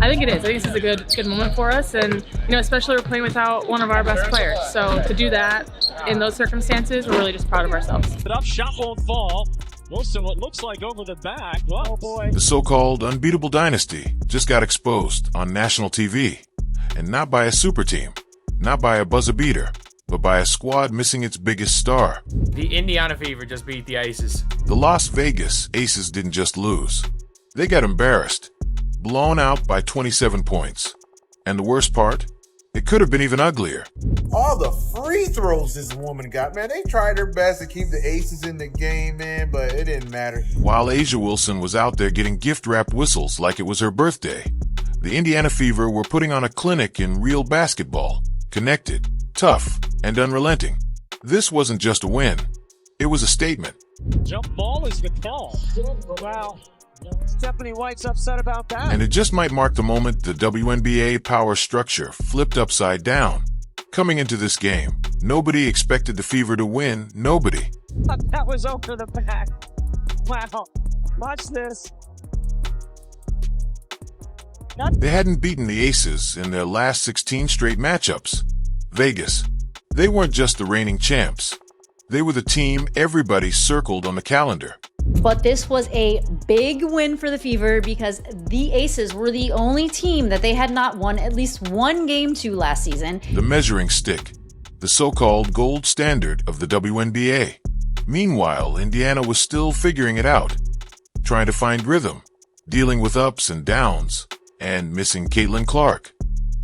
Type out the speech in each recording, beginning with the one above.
I think it is. I think this is a good moment for us, and especially we're playing without one of our best players. So to do that in those circumstances, we're really just proud of ourselves. The up shot won't fall. Wilson, what looks like over the back. Oh boy. The so-called unbeatable dynasty just got exposed on national TV, and not by a super team, not by a buzzer beater, but by a squad missing its biggest star. The Indiana Fever just beat the Aces. The Las Vegas Aces didn't just lose. They got embarrassed, blown out by 27 points. And the worst part? It could have been even uglier. All the free throws this woman got, man. They tried their best to keep the Aces in the game, man, but it didn't matter. While A'ja Wilson was out there getting gift-wrapped whistles like it was her birthday, the Indiana Fever were putting on a clinic in real basketball, connected, tough, and unrelenting. This wasn't just a win. It was a statement. Jump ball is the call. Wow. Stephanie White's upset about that. And it just might mark the moment the WNBA power structure flipped upside down. Coming into this game, nobody expected the Fever to win. Nobody. That was over the back. Wow. Watch this. They hadn't beaten the Aces in their last 16 straight matchups. Vegas. They weren't just the reigning champs. They were the team everybody circled on the calendar. But this was a big win for the Fever because the Aces were the only team that they had not won at least one game to last season. The measuring stick, the so-called gold standard of the WNBA. Meanwhile, Indiana was still figuring it out, trying to find rhythm, dealing with ups and downs, and missing Caitlin Clark.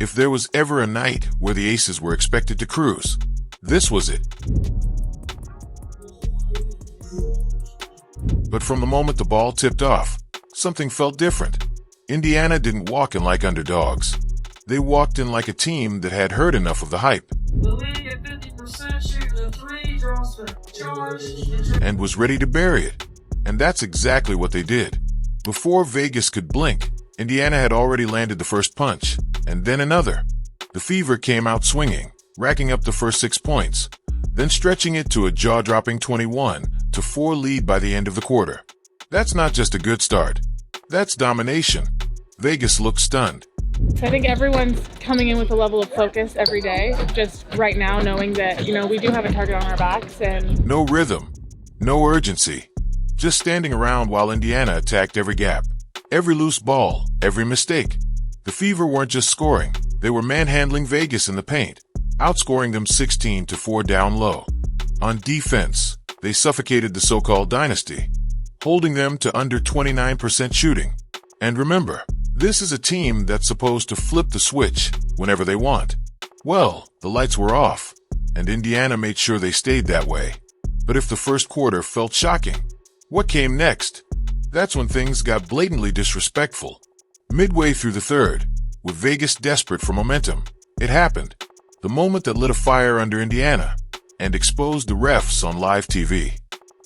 If there was ever a night where the Aces were expected to cruise, this was it. But from the moment the ball tipped off, something felt different. Indiana didn't walk in like underdogs. They walked in like a team that had heard enough of the hype. The league at 50% shooting 3 draws for charge. And was ready to bury it. And that's exactly what they did. Before Vegas could blink, Indiana had already landed the first punch, and then another. The Fever came out swinging, racking up the first 6 points, then stretching it to a jaw-dropping 21-4 lead by the end of the quarter. That's not just a good start. That's domination. Vegas looked stunned. So I think everyone's coming in with a level of focus every day, just right now knowing that, we do have a target on our backs and... No rhythm, no urgency, just standing around while Indiana attacked every gap, every loose ball, every mistake. The Fever weren't just scoring, they were manhandling Vegas in the paint, outscoring them 16-4 down low. On defense, they suffocated the so-called dynasty, holding them to under 29% shooting. And remember, this is a team that's supposed to flip the switch whenever they want. Well, the lights were off, and Indiana made sure they stayed that way. But if the first quarter felt shocking, what came next? That's when things got blatantly disrespectful. Midway through the third, with Vegas desperate for momentum, it happened. The moment that lit a fire under Indiana and exposed the refs on live TV.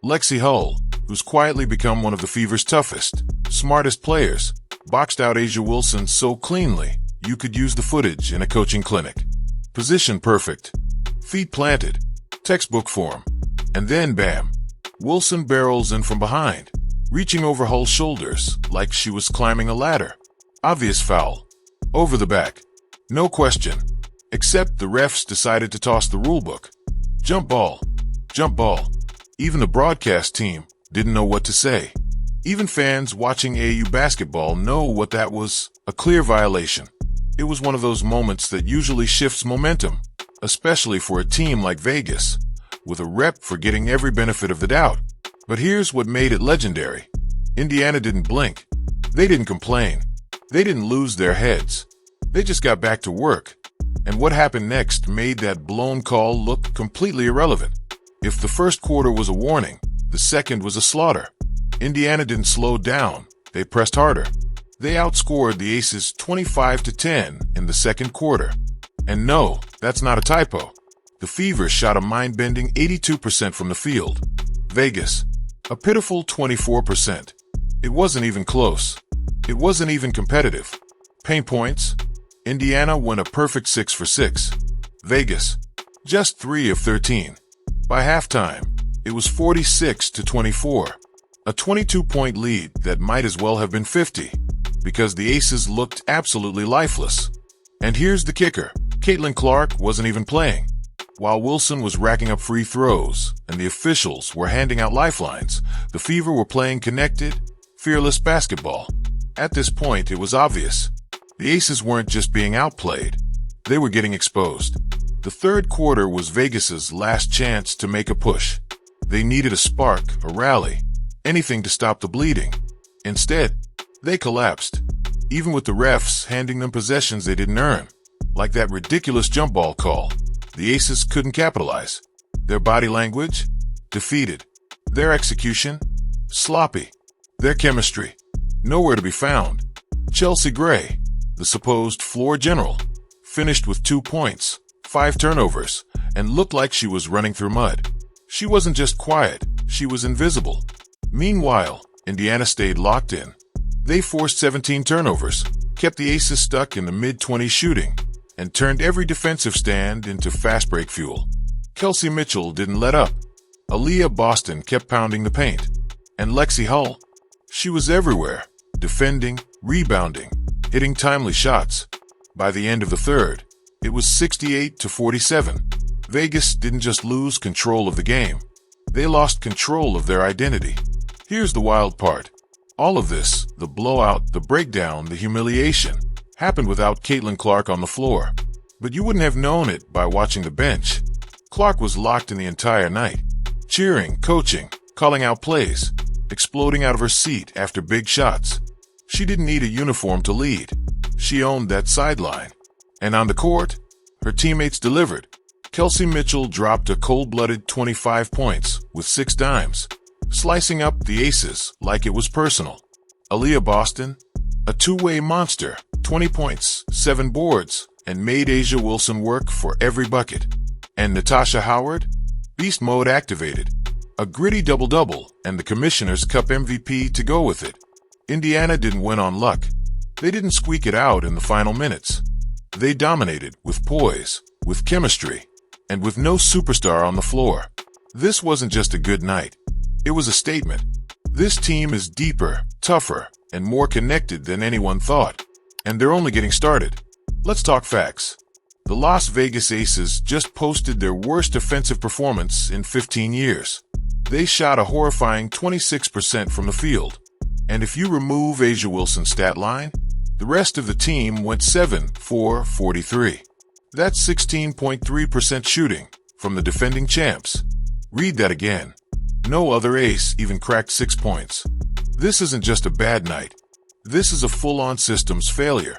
Lexie Hull, who's quietly become one of the Fever's toughest, smartest players, boxed out A'ja Wilson so cleanly you could use the footage in a coaching clinic. Position perfect, feet planted, textbook form, and then bam, Wilson barrels in from behind, reaching over Hull's shoulders like she was climbing a ladder. Obvious foul. Over the back. No question. Except the refs decided to toss the rulebook. Jump ball. Jump ball. Even the broadcast team didn't know what to say. Even fans watching AU basketball know what that was, a clear violation. It was one of those moments that usually shifts momentum, especially for a team like Vegas, with a rep for getting every benefit of the doubt. But here's what made it legendary. Indiana didn't blink. They didn't complain. They didn't lose their heads. They just got back to work. And what happened next made that blown call look completely irrelevant. If the first quarter was a warning, the second was a slaughter. Indiana didn't slow down. They pressed harder. They outscored the Aces 25-10 in the second quarter. And no, that's not a typo. The Fever shot a mind-bending 82% from the field. Vegas, a pitiful 24%. It wasn't even close. It wasn't even competitive. Paint points, Indiana went a perfect 6 for 6. Vegas, just 3 of 13. By halftime, it was 46-24. A 22-point lead that might as well have been 50. because the aces looked absolutely lifeless. And here's the kicker. Caitlin Clark wasn't even playing. While Wilson was racking up free throws and the officials were handing out lifelines, the Fever were playing connected, fearless basketball. At this point, it was obvious. The aces weren't just being outplayed. They were getting exposed. The third quarter was Vegas's last chance to make a push. They needed a spark, a rally, anything to stop the bleeding. Instead, they collapsed, even with the refs handing them possessions they didn't earn, like that ridiculous jump ball call. The aces couldn't capitalize. Their body language? Defeated. Their execution? Sloppy. Their chemistry? Nowhere to be found. Chelsea Gray, the supposed floor general, finished with 2 points, 5 turnovers, and looked like she was running through mud. She wasn't just quiet, she was invisible. Meanwhile, Indiana stayed locked in. They forced 17 turnovers, kept the aces stuck in the mid-20s shooting, and turned every defensive stand into fast break fuel. Kelsey Mitchell didn't let up. Aaliyah Boston kept pounding the paint. And Lexie Hull, she was everywhere, defending, rebounding, hitting timely shots. By the end of the third, it was 68-47. Vegas didn't just lose control of the game. They lost control of their identity. Here's the wild part. All of this, the blowout, the breakdown, the humiliation, happened without Caitlin Clark on the floor. But you wouldn't have known it by watching the bench. Clark was locked in the entire night, cheering, coaching, calling out plays, exploding out of her seat after big shots. She didn't need a uniform to lead. She owned that sideline. And on the court, her teammates delivered. Kelsey Mitchell dropped a cold-blooded 25 points with 6 dimes, slicing up the aces like it was personal. Aaliyah Boston, a two-way monster, 20 points, 7 boards, and made A'ja Wilson work for every bucket. And Natasha Howard, beast mode activated, a gritty double-double and the Commissioner's Cup MVP to go with it. Indiana didn't win on luck. They didn't squeak it out in the final minutes. They dominated with poise, with chemistry, and with no superstar on the floor. This wasn't just a good night. It was a statement. This team is deeper, tougher, and more connected than anyone thought. And they're only getting started. Let's talk facts. The Las Vegas Aces just posted their worst offensive performance in 15 years. They shot a horrifying 26% from the field. And if you remove A'ja Wilson's stat line, the rest of the team went 7-for-43. That's 16.3% shooting from the defending champs. Read that again. No other ace even cracked 6 points. This isn't just a bad night. This is a full-on systems failure.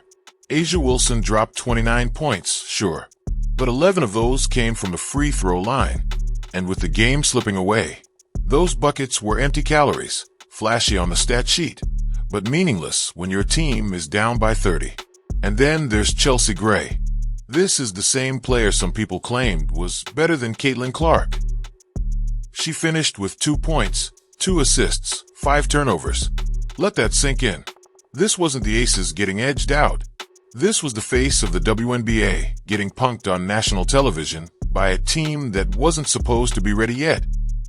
A'ja Wilson dropped 29 points, sure, but 11 of those came from the free throw line. And with the game slipping away, those buckets were empty calories, flashy on the stat sheet, but meaningless when your team is down by 30. And then there's Chelsea Gray. This is the same player some people claimed was better than Caitlin Clark. She finished with 2 points, 2 assists, 5 turnovers. Let that sink in. This wasn't the Aces getting edged out. This was the face of the WNBA getting punked on national television by a team that wasn't supposed to be ready yet.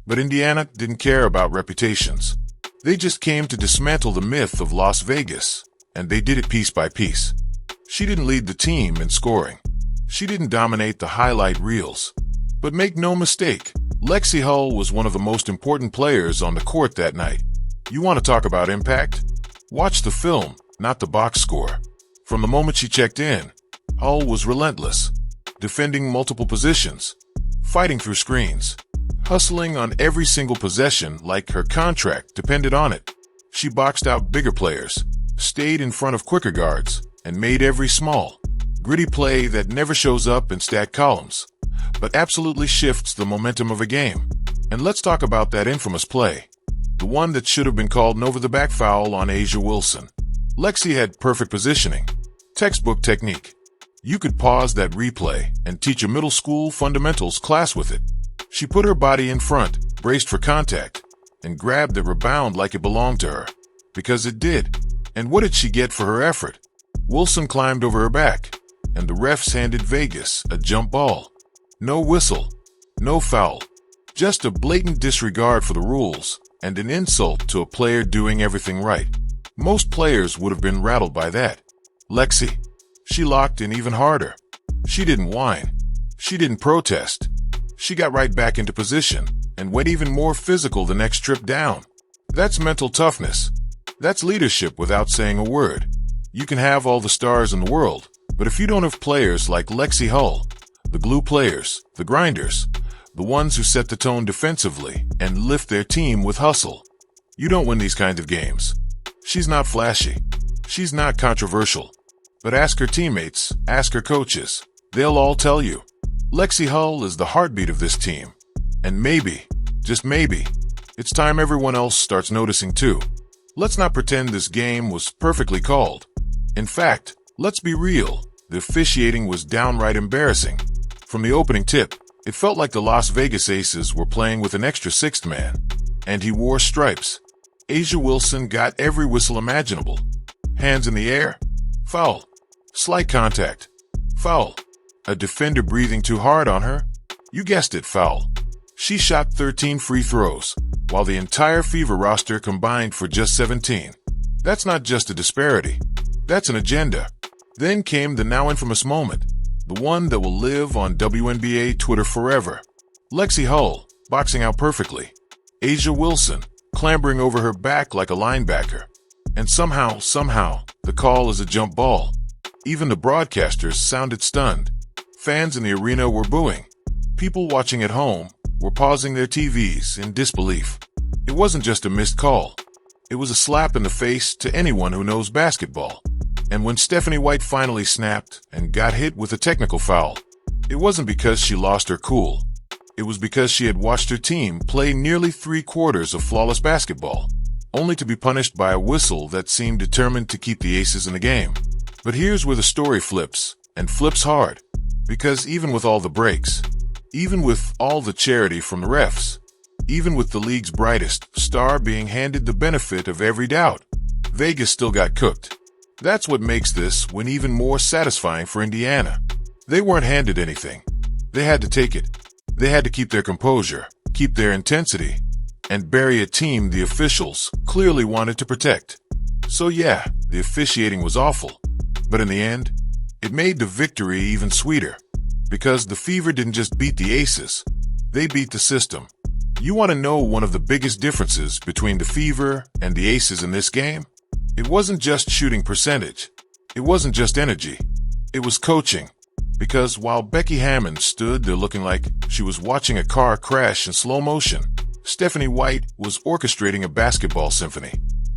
But Indiana didn't care about reputations. They just came to dismantle the myth of Las Vegas, and they did it piece by piece. She didn't lead the team in scoring. She didn't dominate the highlight reels. But make no mistake, Lexie Hull was one of the most important players on the court that night. You want to talk about impact? Watch the film, not the box score. From the moment she checked in, Hull was relentless, defending multiple positions, fighting through screens, hustling on every single possession like her contract depended on it. She boxed out bigger players, stayed in front of quicker guards, and made every small, gritty play that never shows up in stat columns, but absolutely shifts the momentum of a game. And let's talk about that infamous play, the one that should have been called an over-the-back foul on A'ja Wilson. Lexie had perfect positioning, textbook technique. You could pause that replay and teach a middle school fundamentals class with it. She put her body in front, braced for contact, and grabbed the rebound like it belonged to her. Because it did. And what did she get for her effort? Wilson climbed over her back, and the refs handed Vegas a jump ball. No whistle, no foul, just a blatant disregard for the rules and an insult to a player doing everything right. Most players would have been rattled by that. Lexie, she locked in even harder. She didn't whine. She didn't protest. She got right back into position and went even more physical the next trip down. That's mental toughness. That's leadership without saying a word. You can have all the stars in the world, but if you don't have players like Lexie Hull, the glue players, the grinders, the ones who set the tone defensively and lift their team with hustle, you don't win these kinds of games. She's not flashy. She's not controversial. But ask her teammates, ask her coaches. They'll all tell you. Lexie Hull is the heartbeat of this team. And maybe, just maybe, it's time everyone else starts noticing too. Let's not pretend this game was perfectly called. In fact, let's be real. The officiating was downright embarrassing. From the opening tip, it felt like the Las Vegas Aces were playing with an extra sixth man. And he wore stripes. A'ja Wilson got every whistle imaginable. Hands in the air. Foul. Slight contact. Foul. A defender breathing too hard on her. You guessed it, foul. She shot 13 free throws, while the entire Fever roster combined for just 17. That's not just a disparity. That's an agenda. Then came the now infamous moment, the one that will live on WNBA Twitter forever. Lexie Hull, boxing out perfectly. A'ja Wilson, clambering over her back like a linebacker. And somehow, the call is a jump ball. Even the broadcasters sounded stunned. Fans in the arena were booing. People watching at home were pausing their TVs in disbelief. It wasn't just a missed call. It was a slap in the face to anyone who knows basketball. And when Stephanie White finally snapped and got hit with a technical foul, it wasn't because she lost her cool. It was because she had watched her team play nearly 3/4 of flawless basketball, only to be punished by a whistle that seemed determined to keep the Aces in the game. But here's where the story flips, and flips hard. Because even with all the breaks, even with all the charity from the refs, even with the league's brightest star being handed the benefit of every doubt, Vegas still got cooked. That's what makes this win even more satisfying for Indiana. They weren't handed anything. They had to take it. They had to keep their composure, keep their intensity, and bury a team the officials clearly wanted to protect. So yeah, the officiating was awful. But in the end, it made the victory even sweeter. Because the Fever didn't just beat the Aces, they beat the system. You want to know one of the biggest differences between the Fever and the Aces in this game? It wasn't just shooting percentage. It wasn't just energy. It was coaching. Because while Becky Hammon stood there looking like she was watching a car crash in slow motion, Stephanie White was orchestrating a basketball symphony.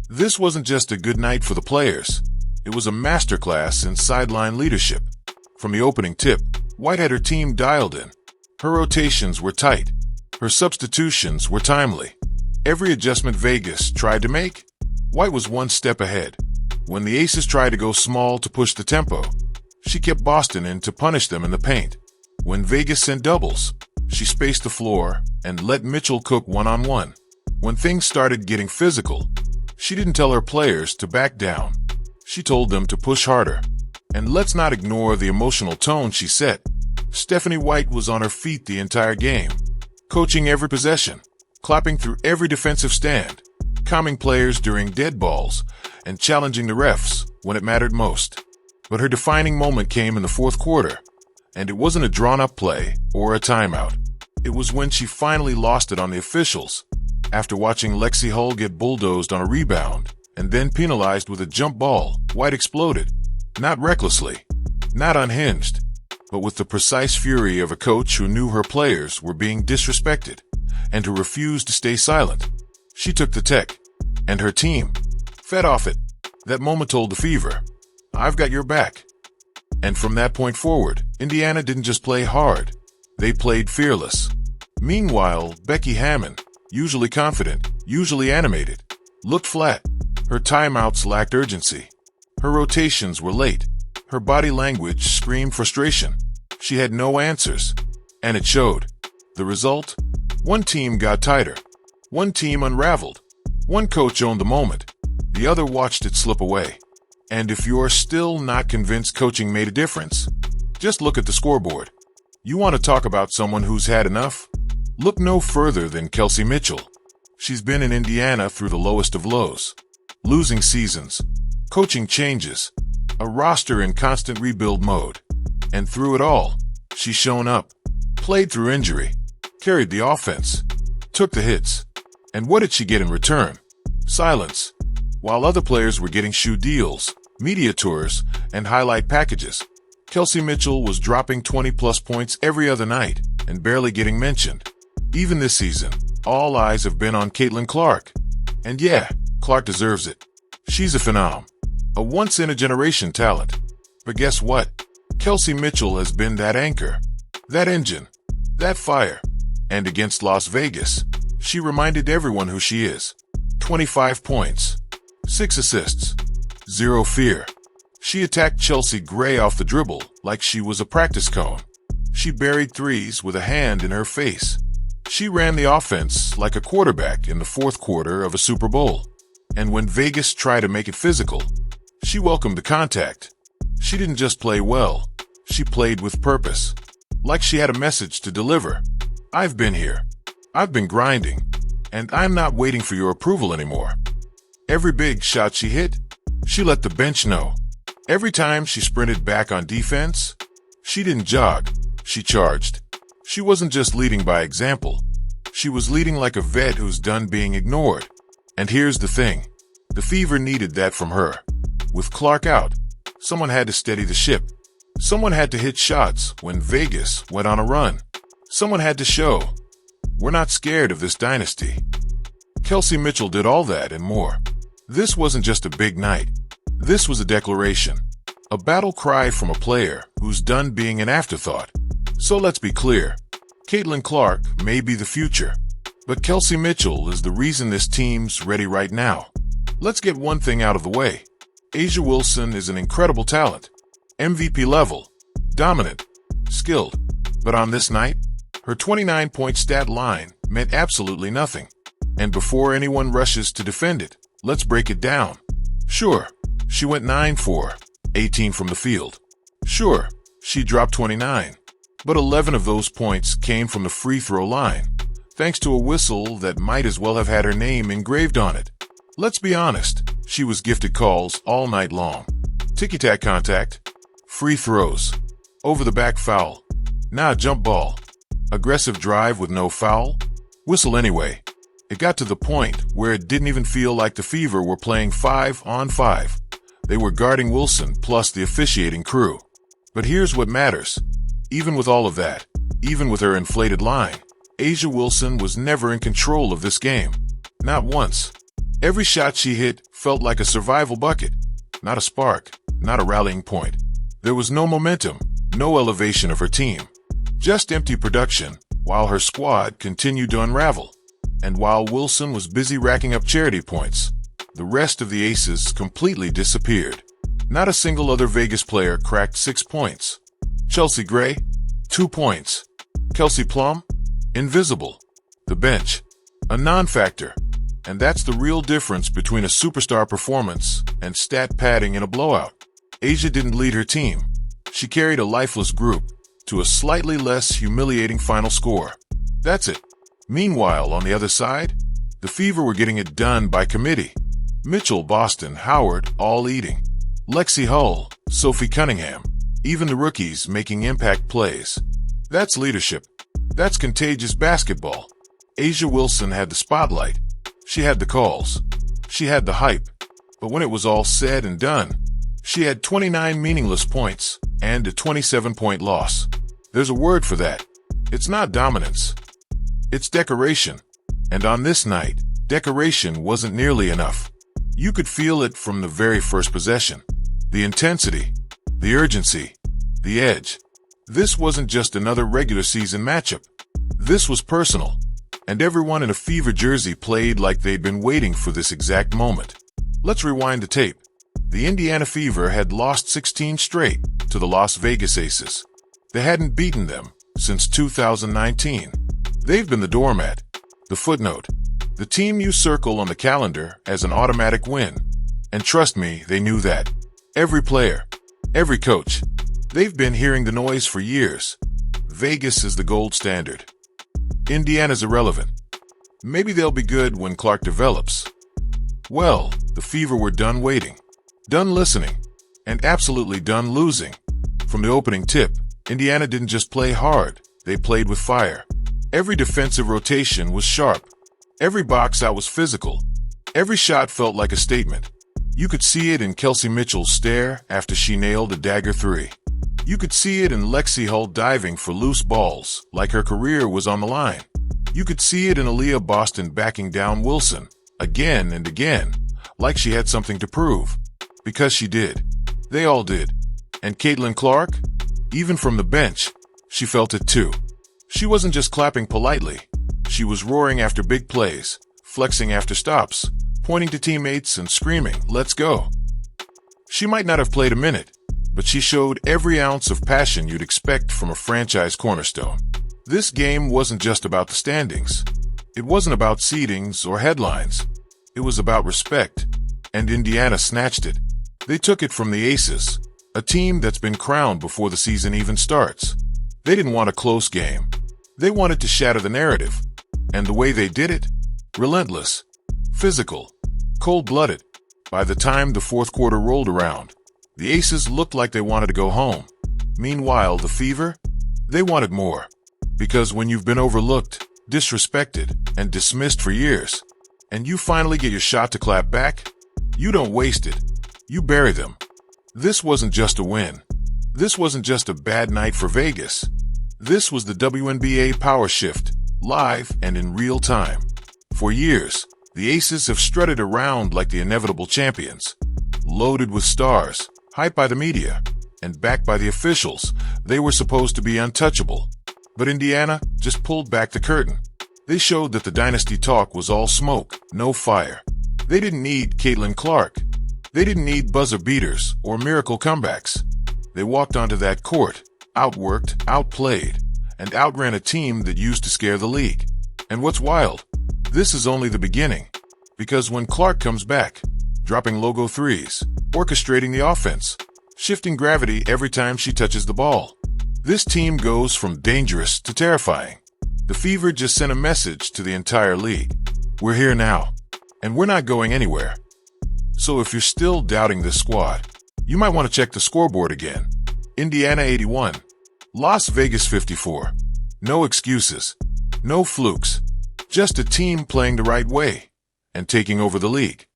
This wasn't just a good night for the players. It was a masterclass in sideline leadership. From the opening tip, White had her team dialed in. Her rotations were tight. Her substitutions were timely. Every adjustment Vegas tried to make, White was one step ahead. When the Aces tried to go small to push the tempo, she kept Boston in to punish them in the paint. When Vegas sent doubles, she spaced the floor and let Mitchell cook one-on-one. When things started getting physical, she didn't tell her players to back down. She told them to push harder. And let's not ignore the emotional tone she set. Stephanie White was on her feet the entire game, coaching every possession, clapping through every defensive stand, calming players during dead balls, and challenging the refs when it mattered most. But her defining moment came in the fourth quarter, and it wasn't a drawn-up play or a timeout. It was when she finally lost it on the officials. After watching Lexie Hull get bulldozed on a rebound and then penalized with a jump ball, White exploded. Not recklessly, not unhinged, but with the precise fury of a coach who knew her players were being disrespected and who refused to stay silent. She took the tech, and her team fed off it. That moment told the Fever, I've got your back. And from that point forward, Indiana didn't just play hard, they played fearless. Meanwhile, Becky Hammon, usually confident, usually animated, looked flat. Her timeouts lacked urgency. Her rotations were late. Her body language screamed frustration. She had no answers. And it showed. The result? One team got tighter. One team unraveled. One coach owned the moment. The other watched it slip away. And if you're still not convinced coaching made a difference, just look at the scoreboard. You want to talk about someone who's had enough? Look no further than Kelsey Mitchell. She's been in Indiana through the lowest of lows. losing seasons, coaching changes, a roster in constant rebuild mode. And through it all, she's shown up, played through injury, carried the offense, took the hits. And what did she get in return? Silence. While other players were getting shoe deals, media tours, and highlight packages, Lexie Mitchell was dropping 20-plus points every other night and barely getting mentioned. Even this season, all eyes have been on Caitlin Clark. And yeah, Clark deserves it. She's a phenom, a once-in-a-generation talent. But guess what? Lexie Mitchell has been that anchor, that engine, that fire. And against Las Vegas, she reminded everyone who she is. 25 points, 6 assists, 0 fear. She attacked Chelsea Gray off the dribble like she was a practice cone. She buried threes with a hand in her face. She ran the offense like a quarterback in the fourth quarter of a Super Bowl. And when Vegas tried to make it physical, she welcomed the contact. She didn't just play well, she played with purpose. Like she had a message to deliver. I've been here. I've been grinding. And I'm not waiting for your approval anymore. Every big shot she hit, she let the bench know. Every time she sprinted back on defense, she didn't jog, she charged. She wasn't just leading by example. She was leading like a vet who's done being ignored. And here's the thing. The Fever needed that from her. With Clark out, someone had to steady the ship. Someone had to hit shots when Vegas went on a run. Someone had to show, we're not scared of this dynasty. Lexie Mitchell did all that and more. This wasn't just a big night. This was a declaration. A battle cry from a player who's done being an afterthought. So let's be clear. Caitlin Clark may be the future, but Lexie Mitchell is the reason this team's ready right now. Let's get one thing out of the way. A'ja Wilson is an incredible talent. MVP level. Dominant. Skilled. But on this night, her 29-point stat line meant absolutely nothing. And before anyone rushes to defend it, let's break it down. Sure, she went 9-4, 18 from the field. Sure, she dropped 29. But 11 of those points came from the free throw line, thanks to a whistle that might as well have had her name engraved on it. Let's be honest, she was gifted calls all night long. Ticky-tack contact, free throws, over-the-back foul, nah jump ball, aggressive drive with no foul, whistle anyway. It got to the point where it didn't even feel like the Fever were playing 5-on-5. They were guarding Wilson plus the officiating crew. But here's what matters. Even with all of that, even with her inflated line, A'ja Wilson was never in control of this game. Not once. Every shot she hit felt like a survival bucket. Not a spark, not a rallying point. There was no momentum, no elevation of her team. Just empty production, while her squad continued to unravel. And while Wilson was busy racking up charity points, the rest of the Aces completely disappeared. Not a single other Vegas player cracked 6 points. Chelsea Gray, 2 points. Kelsey Plum, invisible. The bench, a non-factor. And that's the real difference between a superstar performance and stat padding in a blowout. A'ja didn't lead her team. She carried a lifeless group to a slightly less humiliating final score. That's it. Meanwhile, on the other side, the Fever were getting it done by committee. Mitchell, Boston, Howard, all eating. Lexie Hull, Sophie Cunningham, even the rookies making impact plays. That's leadership. That's contagious basketball. A'ja Wilson had the spotlight. She had the calls. She had the hype. But when it was all said and done, she had 29 meaningless points and a 27-point loss. There's a word for that. It's not dominance. It's decoration. And on this night, decoration wasn't nearly enough. You could feel it from the very first possession. The intensity, the urgency, the edge. This wasn't just another regular season matchup. This was personal. And everyone in a Fever jersey played like they'd been waiting for this exact moment. Let's rewind the tape. The Indiana Fever had lost 16 straight to the Las Vegas Aces. They hadn't beaten them since 2019. They've been the doormat, the footnote, the team you circle on the calendar as an automatic win. And trust me, they knew that. Every player, every coach, they've been hearing the noise for years. Vegas is the gold standard. Indiana's irrelevant. Maybe they'll be good when Clark develops. Well, the The Fever were done waiting, done listening, and absolutely done losing. From the opening tip, Indiana didn't just play hard, they played with fire. Every defensive rotation was sharp. Every box out was physical. Every shot felt like a statement. You could see it in Kelsey Mitchell's stare after she nailed a dagger three. You could see it in Lexie Hull diving for loose balls, like her career was on the line. You could see it in Aaliyah Boston backing down Wilson, again and again, like she had something to prove. Because she did. They all did. And Caitlin Clark? Even from the bench, she felt it too. She wasn't just clapping politely. She was roaring after big plays, flexing after stops, pointing to teammates and screaming, "Let's go." She might not have played a minute, but she showed every ounce of passion you'd expect from a franchise cornerstone. This game wasn't just about the standings. It wasn't about seedings or headlines. It was about respect, and Indiana snatched it. They took it from the Aces, a team that's been crowned before the season even starts. They didn't want a close game. They wanted to shatter the narrative. And the way they did it? Relentless, physical, cold-blooded. By the time the fourth quarter rolled around, the Aces looked like they wanted to go home. Meanwhile, the Fever? They wanted more. Because when you've been overlooked, disrespected, and dismissed for years, and you finally get your shot to clap back, you don't waste it. You bury them. This wasn't just a win. This wasn't just a bad night for Vegas. This was the WNBA power shift, live and in real time. For years, the Aces have strutted around like the inevitable champions. Loaded with stars, hyped by the media, and backed by the officials, they were supposed to be untouchable. But Indiana just pulled back the curtain. They showed that the dynasty talk was all smoke, no fire. They didn't need Caitlin Clark. They didn't need buzzer beaters or miracle comebacks. They walked onto that court, outworked, outplayed, and outran a team that used to scare the league. And what's wild? This is only the beginning. Because when Clark comes back, dropping logo threes, orchestrating the offense, shifting gravity every time she touches the ball, this team goes from dangerous to terrifying. The Fever just sent a message to the entire league. We're here now, and we're not going anywhere. So if you're still doubting this squad, you might want to check the scoreboard again. Indiana 81, Las Vegas 54. No excuses, no flukes, just a team playing the right way and taking over the league.